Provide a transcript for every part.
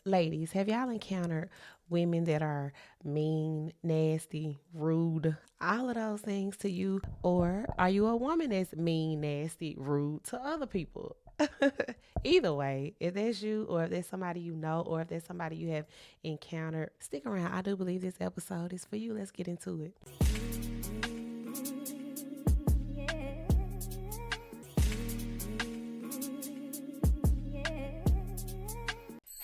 Ladies, have y'all encountered women that are mean, nasty, rude, all of those things to you? Or are you a woman that's mean, nasty, rude to other people? Either way, if that's you, or if there's somebody you know, or if there's somebody you have encountered, stick around. I do believe this episode is for you. Let's get into it.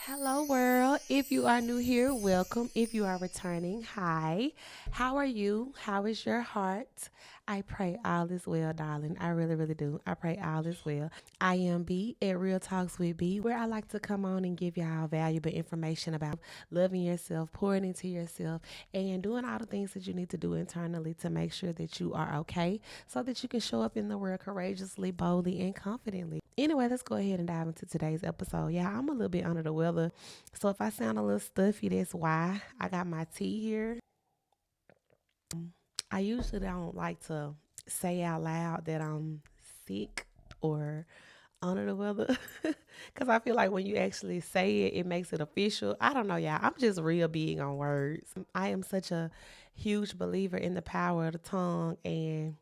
Hello, world. If you are new here, welcome. If you are returning, hi. How are you? How is your heart? I pray all is well, darling. I really, really do. I pray all is well. I am B at Real Talks with B, where I like to come on and give y'all valuable information about loving yourself, pouring into yourself, and doing all the things that you need to do internally to make sure that you are okay so that you can show up in the world courageously, boldly, and confidently. Anyway, let's go ahead and dive into today's episode. Yeah, I'm a little bit under the weather. So if I sound a little stuffy, that's why. I got my tea here. I usually don't like to say out loud that I'm sick or under the weather because I feel like when you actually say it, it makes it official. I don't know, y'all. I'm just real big on words. I am such a huge believer in the power of the tongue, and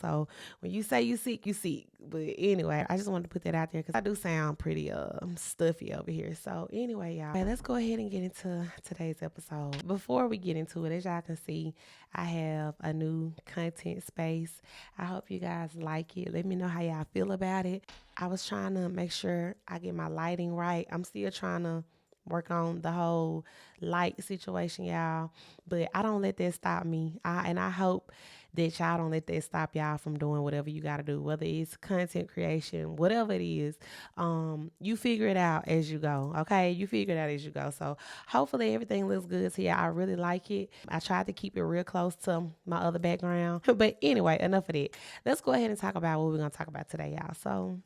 so when you say you sick, you sick. But anyway, I just wanted to put that out there because I do sound pretty stuffy over here. So anyway, y'all, okay, let's go ahead and get into today's episode. Before we get into it, as y'all can see, I have a new content space. I hope you guys like it. Let me know how y'all feel about it. I was trying to make sure I get my lighting right. I'm still trying to work on the whole light situation, y'all. But I don't let that stop me. I hope that y'all don't let that stop y'all from doing whatever you got to do, whether it's content creation, whatever it is. You figure it out as you go, okay? You figure it out as you go. So hopefully everything looks good to y'all. I really like it. I tried to keep it real close to my other background. But anyway, enough of that. Let's go ahead and talk about what we're going to talk about today, y'all. So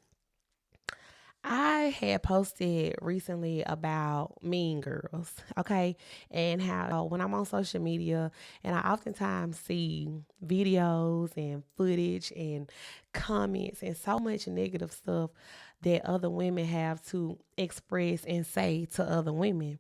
I had posted recently about Mean Girls, okay? And how when I'm on social media and I oftentimes see videos and footage and comments and so much negative stuff that other women have to express and say to other women.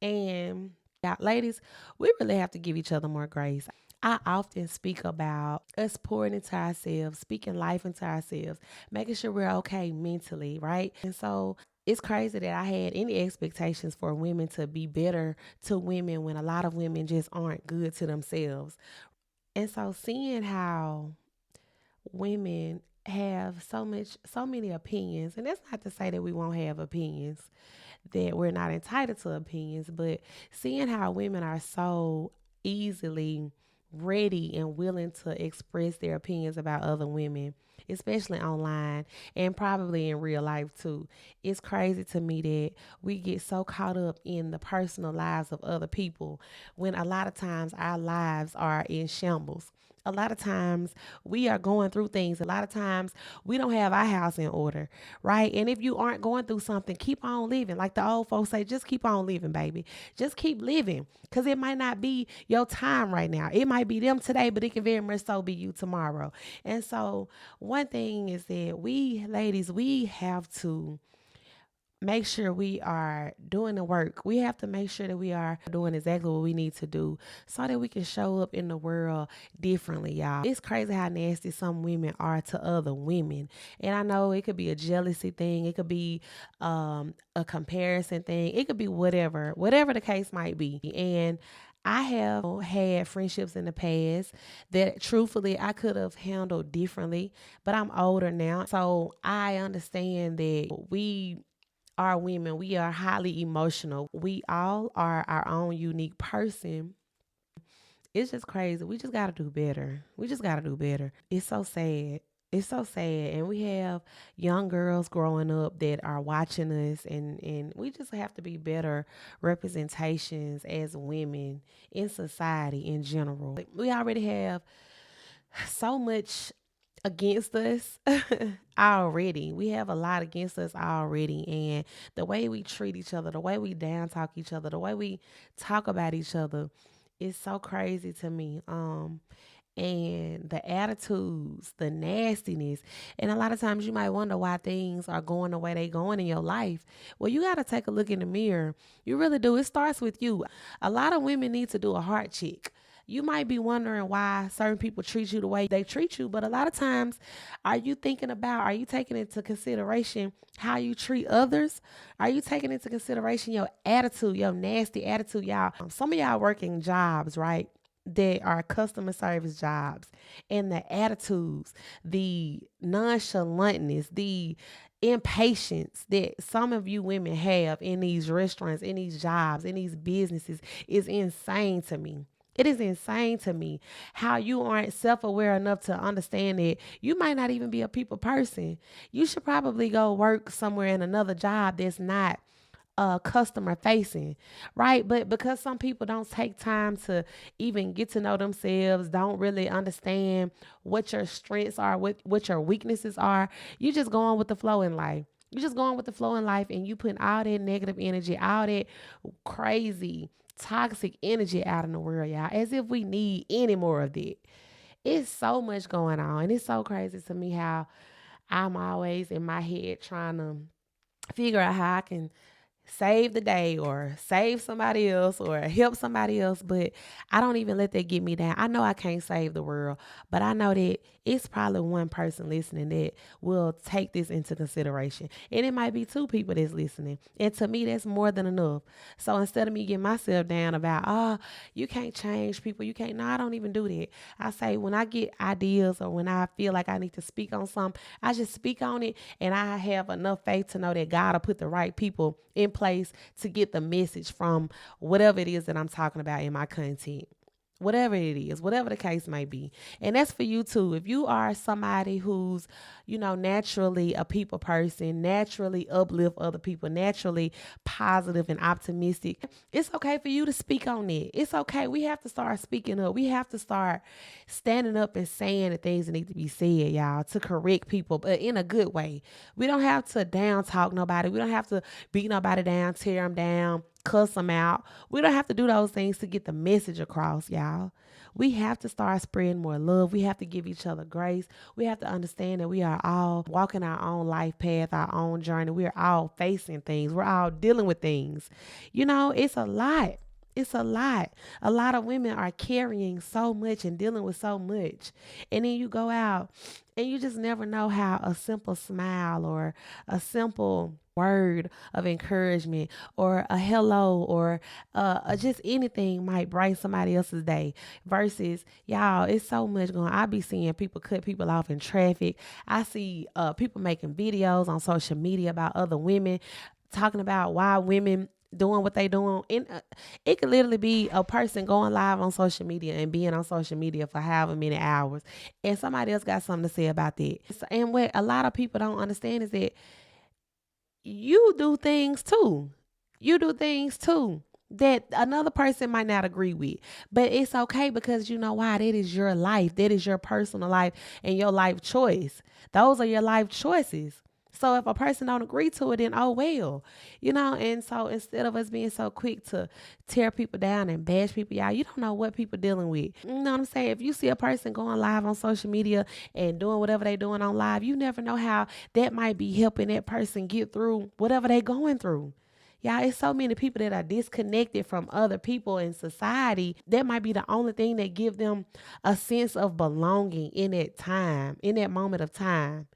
And yeah, ladies, we really have to give each other more grace. I often speak about us pouring into ourselves, speaking life into ourselves, making sure we're okay mentally, right? And so it's crazy that I had any expectations for women to be better to women when a lot of women just aren't good to themselves. And so seeing how women have so many opinions, and that's not to say that we won't have opinions, that we're not entitled to opinions, but seeing how women are so easily ready and willing to express their opinions about other women, especially online and probably in real life too. It's crazy to me that we get so caught up in the personal lives of other people when a lot of times our lives are in shambles. A lot of times we are going through things. A lot of times we don't have our house in order, right? And if you aren't going through something, keep on living. Like the old folks say, just keep on living, baby. Just keep living, because it might not be your time right now. It might be them today, but it can very much so be you tomorrow. And so one thing is that we ladies, we have to make sure we are doing the work. We have to make sure that we are doing exactly what we need to do so that we can show up in the world differently, y'all. It's crazy how nasty some women are to other women. And I know it could be a jealousy thing. It could be a comparison thing. It could be whatever the case might be. And I have had friendships in the past that truthfully I could have handled differently, but I'm older now. So I understand that we are women. We are highly emotional. We all are our own unique person. It's just crazy. We just got to do better. We just got to do better. It's so sad. It's so sad. And we have young girls growing up that are watching us, and we just have to be better representations as women in society in general. We already have so much against us already. We have a lot against us already. And the way we treat each other, the way we down talk each other, the way we talk about each other is so crazy to me. and the attitudes, the nastiness. And a lot of times you might wonder why things are going the way they going in your life. Well, you got to take a look in the mirror. You really do. It starts with you. A lot of women need to do a heart check. You might be wondering why certain people treat you the way they treat you, but a lot of times, are you taking into consideration how you treat others? Are you taking into consideration your attitude, your nasty attitude, y'all? Some of y'all working jobs, right? That are customer service jobs, and the attitudes, the nonchalantness, the impatience that some of you women have in these restaurants, in these jobs, in these businesses is insane to me. It is insane to me how you aren't self aware enough to understand that you might not even be a people person. You should probably go work somewhere in another job that's not customer facing, right? But because some people don't take time to even get to know themselves, don't really understand what your strengths are, what your weaknesses are, you just go on with the flow in life. You just going with the flow in life, and you putting all that negative energy, all that crazy, toxic energy out in the world, y'all, as if we need any more of that. It's so much going on. And it's so crazy to me how I'm always in my head trying to figure out how I can save the day or save somebody else or help somebody else, but I don't even let that get me down. I know I can't save the world, but I know that it's probably one person listening that will take this into consideration, and it might be two people that's listening, and to me that's more than enough. So instead of me getting myself down about, oh, you can't change people, you can't, no, I don't even do that. I say when I get ideas or when I feel like I need to speak on something, I just speak on it, and I have enough faith to know that God will put the right people in place to get the message from whatever it is that I'm talking about in my content. Whatever it is, whatever the case may be. And that's for you too. If you are somebody who's, naturally a people person, naturally uplift other people, naturally positive and optimistic, it's okay for you to speak on it. It's okay. We have to start speaking up. We have to start standing up and saying the things that need to be said, y'all, to correct people, but in a good way. We don't have to down talk nobody. We don't have to beat nobody down, tear them down, cuss them out. We don't have to do those things to get the message across, y'all. We have to start spreading more love. We have to give each other grace. We have to understand that we are all walking our own life path, our own journey. We are all facing things. We're all dealing with things. It's a lot. It's a lot. A lot of women are carrying so much and dealing with so much. And then you go out and you just never know how a simple smile or a simple word of encouragement or a hello or just anything might brighten somebody else's day versus y'all, it's so much going on. I be seeing people cut people off in traffic. I see people making videos on social media about other women, talking about why women doing what they doing. And it could literally be a person going live on social media and being on social media for however many hours, and somebody else got something to say about that. And what a lot of people don't understand is that you do things too. You do things too that another person might not agree with. But it's okay because you know why? That is your life. That is your personal life and your life choice. Those are your life choices. So if a person don't agree to it, then oh well, and so instead of us being so quick to tear people down and bash people, y'all, you don't know what people dealing with. You know what I'm saying? If you see a person going live on social media and doing whatever they doing on live, you never know how that might be helping that person get through whatever they going through. Y'all, it's so many people that are disconnected from other people in society. That might be the only thing that give them a sense of belonging in that time, in that moment of time.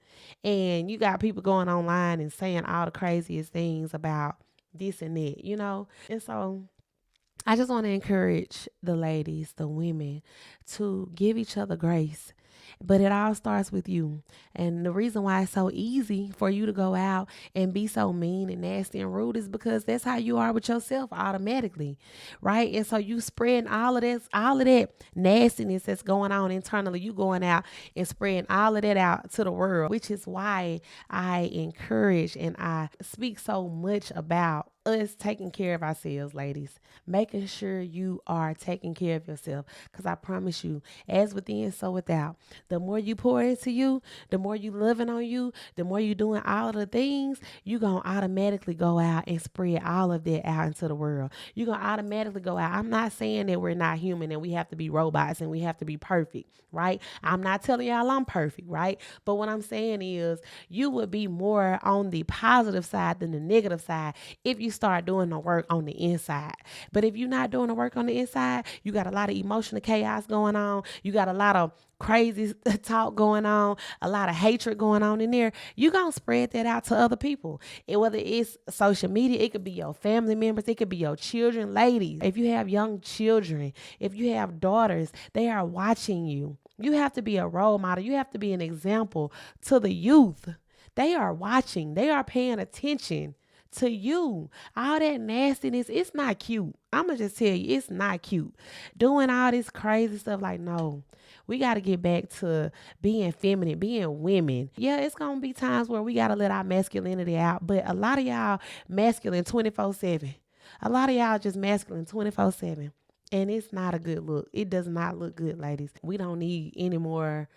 And you got people going online and saying all the craziest things about this and that. And so I just want to encourage the ladies, the women, to give each other grace. But it all starts with you. And the reason why it's so easy for you to go out and be so mean and nasty and rude is because that's how you are with yourself automatically, right? And so you spreading all of that nastiness that's going on internally. You going out and spreading all of that out to the world, which is why I encourage and I speak so much about us taking care of ourselves, ladies. Making sure you are taking care of yourself. Because I promise you, as within, so without. The more you pour into you, the more you loving on you, the more you doing all of the things, you going to automatically go out and spread all of that out into the world. You're going to automatically go out. I'm not saying that we're not human and we have to be robots and we have to be perfect, right? I'm not telling y'all I'm perfect, right? But what I'm saying is you would be more on the positive side than the negative side if you start doing the work on the inside. But if you're not doing the work on the inside, you got a lot of emotional chaos going on. You got a lot of crazy talk going on, a lot of hatred going on in there. You gonna spread that out to other people. And whether it's social media, it could be your family members, it could be your children. Ladies, if you have young children, if you have daughters, they are watching you. You have to be a role model. You have to be an example to the youth. They are watching. They are paying attention to you. All that nastiness, it's not cute. I'm going to just tell you, it's not cute. Doing all this crazy stuff, like, no. We got to get back to being feminine, being women. Yeah, it's going to be times where we got to let our masculinity out. But a lot of y'all masculine 24/7. A lot of y'all just masculine 24/7. And it's not a good look. It does not look good, ladies. We don't need any more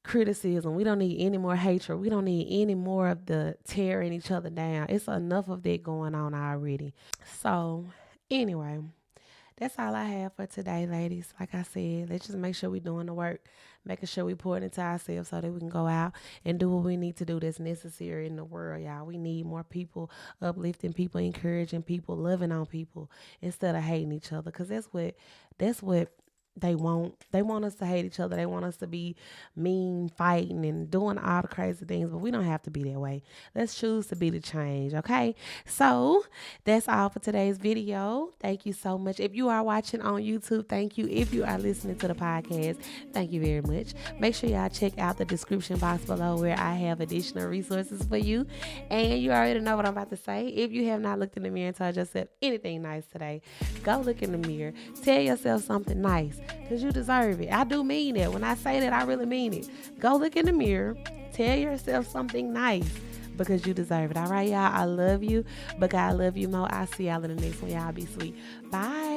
criticism. We don't need any more hatred. We don't need any more of the tearing each other down. It's enough of that going on already. So, anyway, that's all I have for today, ladies. Like I said, let's just make sure we're doing the work, making sure we pour it into ourselves so that we can go out and do what we need to do that's necessary in the world, y'all. We need more people uplifting people, encouraging people, loving on people instead of hating each other, because that's what they want. They want us to hate each other. They want us to be mean, fighting, and doing all the crazy things, but we don't have to be that way. Let's choose to be the change, okay? So that's all for today's video. Thank you so much. If you are watching on YouTube, thank you. If you are listening to the podcast, thank you very much. Make sure y'all check out the description box below where I have additional resources for you. And you already know what I'm about to say. If you have not looked in the mirror and told yourself anything nice today, go look in the mirror. Tell yourself something nice, because you deserve it. I do mean it. When I say that, I really mean it. Go look in the mirror. Tell yourself something nice, because you deserve it. All right, y'all? I love you, but God love you more. I'll see y'all in the next one. Y'all be sweet. Bye.